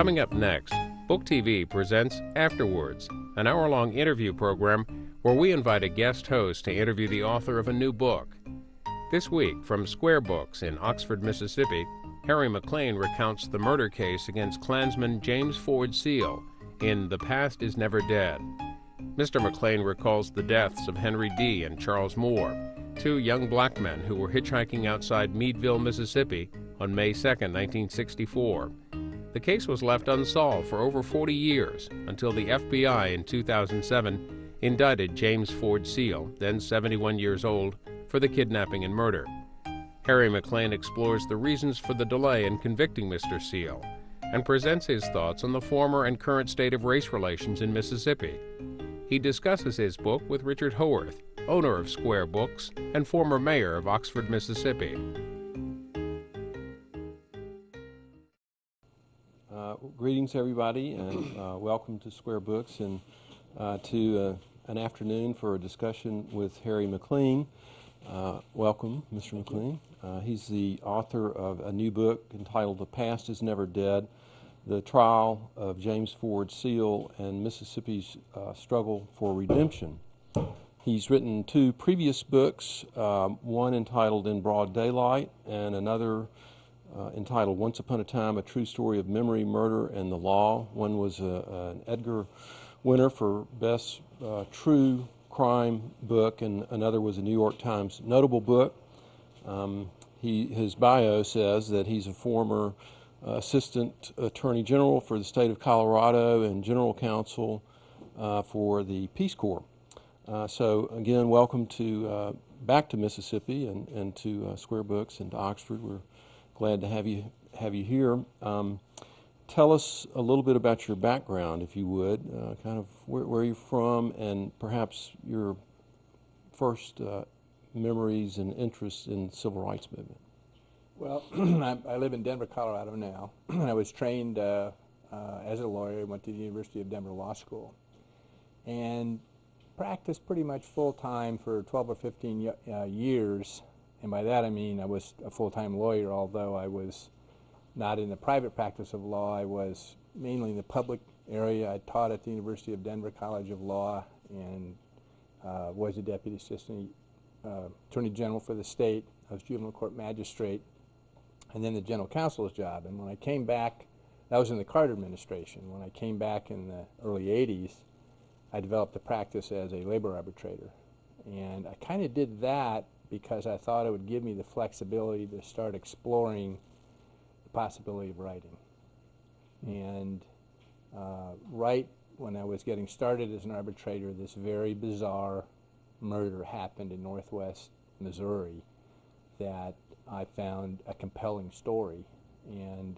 Coming up next, Book TV presents Afterwards, an hour-long interview program where we invite a guest host to interview the author of a new book. This week, from Square Books in Oxford, Mississippi, Harry Maclean recounts the murder case against Klansman James Ford Seale in The Past Is Never Dead. Mr. Maclean recalls the deaths of Henry D. and Charles Moore, two young black men who were hitchhiking outside Meadville, Mississippi on May 2, 1964. The case was left unsolved for over 40 years until the FBI in 2007 indicted James Ford Seale, then 71 years old, for the kidnapping and murder. Harry Maclean explores the reasons for the delay in convicting Mr. Seale and presents his thoughts on the former and current state of race relations in Mississippi. He discusses his book with Richard Howorth, owner of Square Books and former mayor of Oxford, Mississippi. Greetings, everybody, and welcome to Square Books and to an afternoon for a discussion with Harry Maclean. Welcome, Mr. Maclean. He's the author of a new book entitled The Past Is Never Dead, The Trial of James Ford Seale and Mississippi's Struggle for Redemption. He's written two previous books, one entitled In Broad Daylight and another entitled Once Upon a Time, A True Story of Memory, Murder, and the Law. One was an Edgar winner for Best True Crime Book, and another was a New York Times notable book. His bio says that he's a former Assistant Attorney General for the state of Colorado and General Counsel for the Peace Corps. So again, welcome to back to Mississippi and to Square Books and to Oxford. We're glad to have you here. Tell us a little bit about your background, if you would, kind of where you're from and perhaps your first memories and interests in the civil rights movement. Well, I live in Denver, Colorado now. I was trained as a lawyer, went to the University of Denver Law School, and practiced pretty much full-time for 12 or 15 years. And by that I mean I was a full-time lawyer, although I was not in the private practice of law. I was mainly in the public area. I taught at the University of Denver College of Law and was a Deputy Assistant Attorney General for the state. I was juvenile court magistrate and then the General Counsel's job. And when I came back, that was in the Carter administration. When I came back in the early 80s, I developed a practice as a labor arbitrator. And I kind of did that because I thought it would give me the flexibility to start exploring the possibility of writing. And right when I was getting started as an arbitrator, this very bizarre murder happened in northwest Missouri that I found a compelling story. And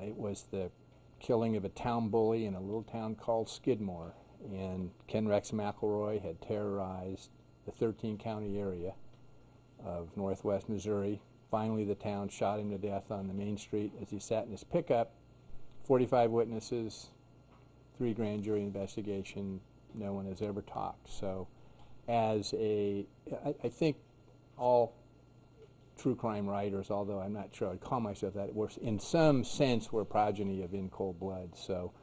it was the killing of a town bully in a little town called Skidmore. And Ken Rex McElroy had terrorized the 13-county area of northwest Missouri. Finally, the town shot him to death on the main street as he sat in his pickup. 45 witnesses, 3 grand jury investigation. No one has ever talked. So as I think all true crime writers, although I'm not sure I'd call myself that, in some sense we're progeny of In Cold Blood. So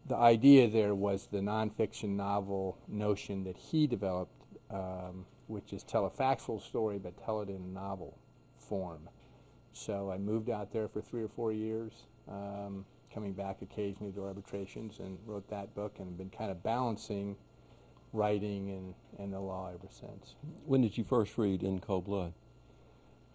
the idea there was the nonfiction novel notion that he developed, which is tell a factual story but tell it in a novel form. So I moved out there for 3 or 4 years, coming back occasionally to arbitrations, and wrote that book and been kind of balancing writing and the law ever since. When did you first read In Cold Blood?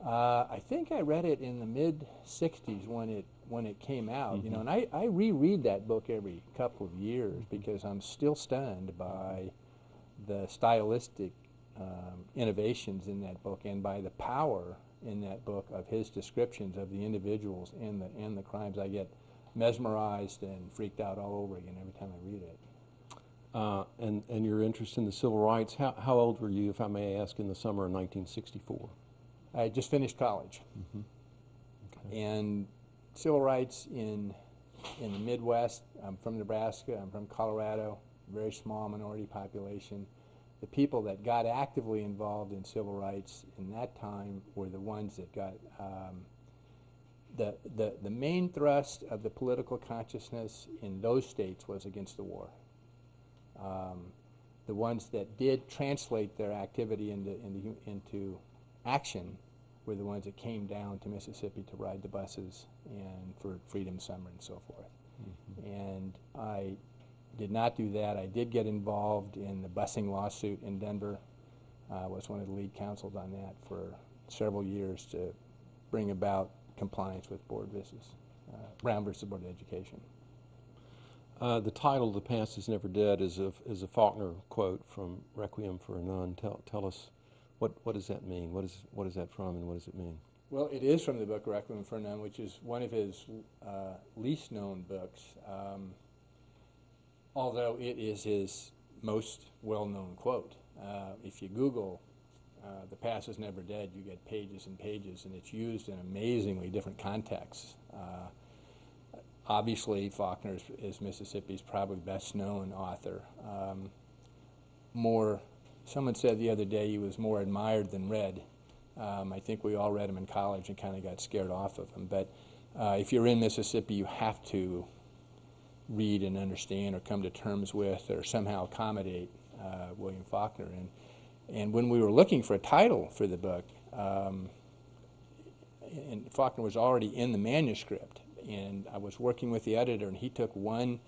I think I read it in the mid-'60s when it came out. Mm-hmm. You know, and I reread that book every couple of years because I'm still stunned by the stylistic innovations in that book and by the power in that book of his descriptions of the individuals and the crimes. I get mesmerized and freaked out all over again every time I read it. And your interest in the civil rights, how old were you, if I may ask, in the summer of 1964? I had just finished college. Mm-hmm. Okay. And civil rights in the Midwest, I'm from Nebraska, I'm from Colorado, very small minority population. The people that got actively involved in civil rights in that time were the ones that got the main thrust of the political consciousness in those states was against the war. The ones that did translate their activity into action were the ones that came down to Mississippi to ride the buses and for Freedom Summer and so forth. Mm-hmm. And I did not do that. I did get involved in the busing lawsuit in Denver. I was one of the lead counsels on that for several years to bring about compliance with Brown versus Board of Education. The title, "The Past is Never Dead," is a Faulkner quote from Requiem for a Nun. Tell us, what does that mean? What is that from, and what does it mean? Well, it is from the book Requiem for a Nun, which is one of his least known books, although it is his most well-known quote. If you Google "The Past is Never Dead," you get pages and pages, and it's used in amazingly different contexts. Obviously, Faulkner is Mississippi's probably best-known author. Someone said the other day he was more admired than read. I think we all read him in college and kind of got scared off of him. But if you're in Mississippi, you have to read and understand or come to terms with or somehow accommodate William Faulkner. And when we were looking for a title for the book, and Faulkner was already in the manuscript, and I was working with the editor, and he took one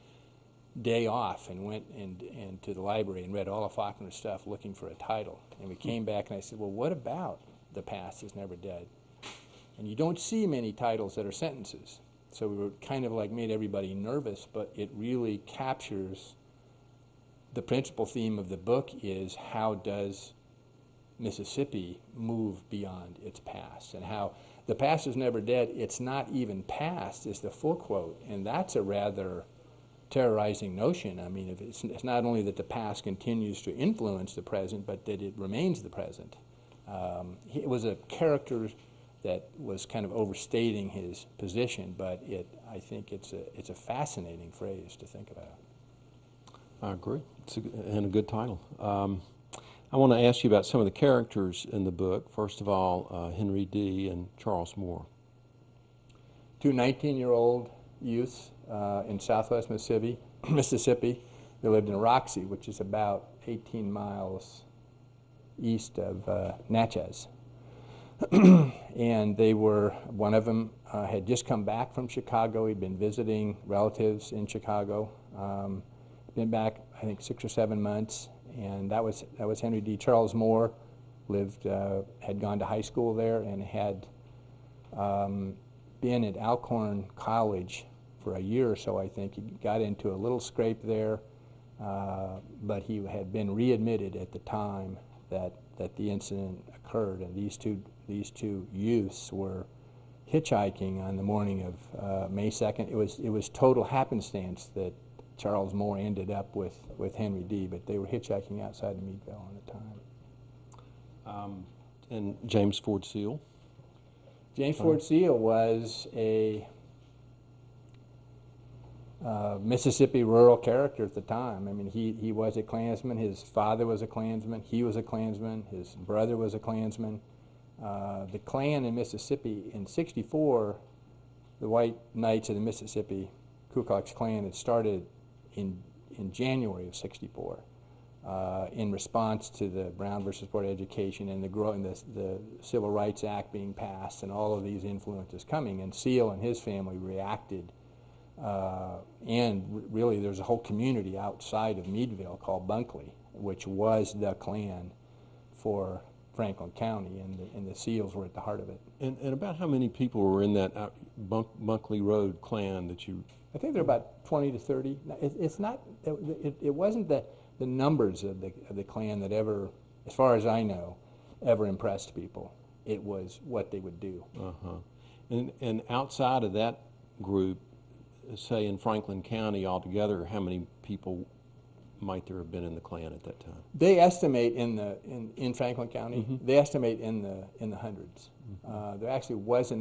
day off and went and to the library and read all of Faulkner's stuff looking for a title. And we came back, and I said, well, what about "The Past is Never Dead"? And you don't see many titles that are sentences. So we were kind of like made everybody nervous, but it really captures the principal theme of the book is how does Mississippi move beyond its past, and how the past is never dead, it's not even past is the full quote, and that's a rather terrorizing notion. I mean, it's not only that the past continues to influence the present, but that it remains the present. It was a character that was kind of overstating his position, but I think it's a fascinating phrase to think about. I agree. And a good title. I want to ask you about some of the characters in the book. First of all, Henry D. and Charles Moore. Two 19-year-old youths in southwest Mississippi. They lived in Roxy, which is about 18 miles east of Natchez. And one of them had just come back from Chicago. He'd been visiting relatives in Chicago. Been back, I think, 6 or 7 months, and that was Henry D. Charles Moore had gone to high school there and had been at Alcorn College for a year or so, I think. He got into a little scrape there, but he had been readmitted at the time that the incident occurred, and these two youths were hitchhiking on the morning of May 2nd. It was total happenstance that Charles Moore ended up with Henry D., but they were hitchhiking outside of Meadville at the time. And James Ford Seale. James Ford Seale was a Mississippi rural character at the time. I mean, he was a Klansman. His father was a Klansman. He was a Klansman. His brother was a Klansman. The Klan in Mississippi in '64, the White Knights of the Mississippi Ku Klux Klan had started in January of '64 in response to the Brown versus Board of Education and the Civil Rights Act being passed and all of these influences coming. And Seale and his family reacted. And really, there's a whole community outside of Meadville called Bunkley, which was the Klan for Franklin County, and the Seals were at the heart of it. And about how many people were in that Bunkley Road Klan that you... I think there were about 20 to 30. It's not. It wasn't the numbers of the Klan that ever, as far as I know, ever impressed people. It was what they would do. And outside of that group, say in Franklin County altogether, how many people might there have been in the Klan at that time? They estimate in Franklin County. They estimate in the hundreds. There actually was enough